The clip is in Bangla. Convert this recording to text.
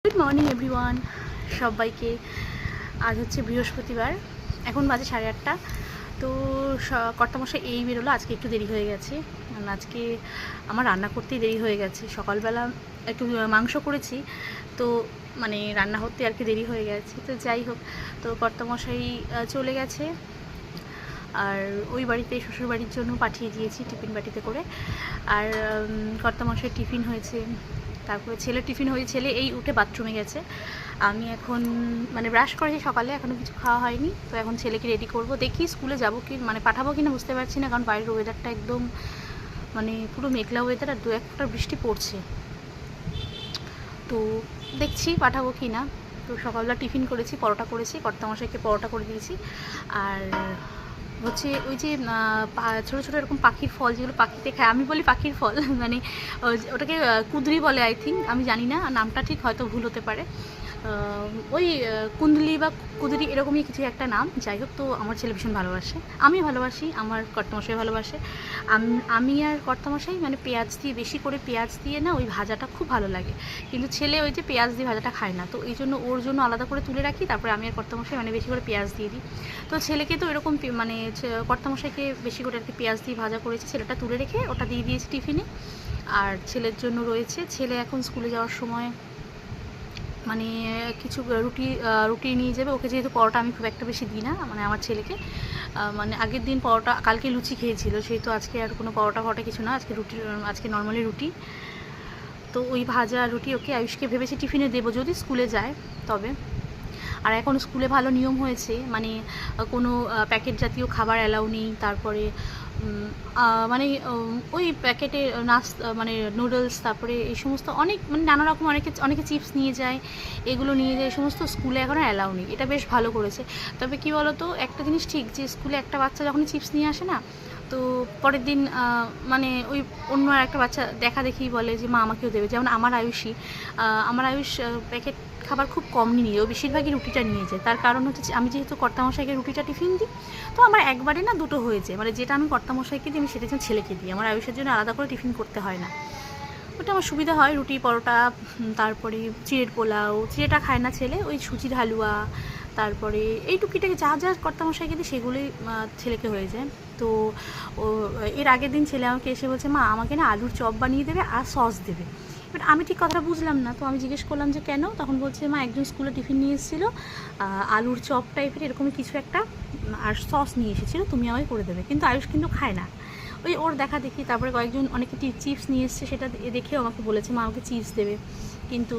গুড মর্নিং এভরিওয়ান, সবাইকে। আজ হচ্ছে বৃহস্পতিবার, এখন বাজে 8:30। তো কর্তামশাই এই বেরোলো। আজকে একটু দেরি হয়ে গেছে, আজকে আমার রান্না করতেই দেরি হয়ে গেছে। সকালবেলা একটু মাংস করেছি, তো মানে রান্না হতে আর কি দেরি হয়ে গেছে। তো যাই হোক, তো কর্তামশাই চলে গেছে, আর ওই বাড়িতে শ্বশুর বাড়ির জন্য পাঠিয়ে দিয়েছি টিফিন বাটিতে করে। আর কর্তামশাই টিফিন হয়েছে, তারপরে ছেলের টিফিন হয়ে ছেলে এই উঠে বাথরুমে গেছে। আমি এখন মানে ব্রাশ করেছি সকালে, এখনও কিছু খাওয়া হয়নি। তো এখন ছেলেকে রেডি করব, দেখি স্কুলে যাব কি মানে পাঠাবো কিনা বুঝতে পারছি না, কারণ বাইরের ওয়েদারটা একদম মানে পুরো মেঘলা ওয়েদার, আর 2-1 ফোঁটা বৃষ্টি পড়ছে। তো দেখছি পাঠাবো কি না। তো সকালবেলা টিফিন করেছি, পরোটা করেছি, কর্তামশাইকে পরোটা করে দিয়েছি। আর হচ্ছে ওই যে ছোটো ছোটো এরকম পাখির ফল, যেগুলো পাখিতে খায়, আমি বলি পাখির ফল মানে ওটাকে কুঁদরি বলে আই থিঙ্ক, আমি জানি না নামটা ঠিক, হয়তো ভুল হতে পারে। ওই কুন্দলি বা কুদরি এরকমই কিছু একটা নাম। যাই হোক, তো আমার ছেলে ভীষণ ভালোবাসে, আমি ভালোবাসি, আমার কর্তামশাই ভালোবাসে। আমি আর কর্তামশাই মানে পেঁয়াজ দিয়ে, বেশি করে পেঁয়াজ দিয়ে না ওই ভাজাটা খুব ভালো লাগে, কিন্তু ছেলে ওই যে পেঁয়াজ দিয়ে ভাজাটা খায় না। তো এই জন্য ওর জন্য আলাদা করে তুলে রাখি, তারপরে আমি আর কর্তামশাই মানে বেশি করে পেঁয়াজ দিয়ে দিই। তো ছেলেকে তো এরকম মানে কর্তামশাইকে বেশি করে আর কি পেঁয়াজ দিয়ে ভাজা করেছি, ছেলেটা তুলে রেখে ওটা দিয়ে দিয়েছি টিফিনে। আর ছেলের জন্য রয়েছে, ছেলে এখন স্কুলে যাওয়ার সময় মানে কিছু রুটি নিয়ে যাবে। ওকে যেহেতু পরোটা আমি খুব একটা বেশি দিই না, মানে আমার ছেলেকে মানে আগের দিন পরোটা, কালকে লুচি খেয়েছিল, সেহেতু আজকে আর কোনো পরোটা কিছু না, আজকে রুটি, আজকে নর্মালি রুটি। তো ওই ভাজা রুটি ওকে আয়ুষকে ভেবেছি টিফিনে দেবো যদি স্কুলে যায় তবে। আর এখন স্কুলে ভালো নিয়ম হয়েছে, মানে কোনো প্যাকেট জাতীয় খাবার অ্যালাউ নেই। তারপরে মানে ওই প্যাকেটে মানে নুডলস, তারপরে এই সমস্ত অনেক মানে নানা রকম, অনেকে চিপস নিয়ে যায়, এগুলো নিয়ে যায়, এই সমস্ত স্কুলে এখন অ্যালাউ নেই। এটা বেশ ভালো করেছে। তবে কি বলো তো, একটা জিনিস ঠিক, যে স্কুলে একটা বাচ্চা যখনই চিপস নিয়ে আসে না, তো পরের দিন মানে ওই অন্য আর একটা বাচ্চা দেখা দেখি বলে যে মা আমাকেও দেবে। যেমন আমার আয়ুষ প্যাকেট খাবার খুব কম নিয়ে যায়, ও বেশিরভাগই রুটিটা নিয়ে যায়। তার কারণ হচ্ছে আমি যেহেতু কর্তামশাইকে রুটিটা টিফিন দিই, তো আমার একবারে না দুটো হয়েছে, মানে যেটা আমি কর্তামশাইকে দিই আমি সেটা যেন ছেলেকে দিই, আমার আয়ুষের জন্য আলাদা করে টিফিন করতে হয় না। ওটা আমার সুবিধা হয়, রুটি পরোটা, তারপরে চিড়ের পোলাও, চিড়েটা খায় না ছেলে, ওই সুজির হালুয়া, তারপরে এই টুকিটাকে যা যা কর্তামশাইকে দিই সেগুলোই ছেলেকে হয়ে যায়। তো ও এর আগের দিন ছেলে আমাকে এসে বলছে মা আমাকে না আলুর চপ বানিয়ে দেবে আর সস দেবে। বাট আমি ঠিক কথাটা বুঝলাম না, তো আমি জিজ্ঞেস করলাম যে কেন, তখন বলছে মা একজন স্কুলে টিফিন নিয়ে এসেছিলো, আলুর চপ টাইপের এরকমই কিছু একটা আর সস নিয়ে এসেছিলো, তুমি আমাকে করে দেবে। কিন্তু আয়ুষ কিন্তু খায় না, ওই ওর দেখা দেখি। তারপরে অনেকে চিপস নিয়ে এসছে, সেটা দেখেও আমাকে বলেছে মা আমাকে চিপস দেবে, কিন্তু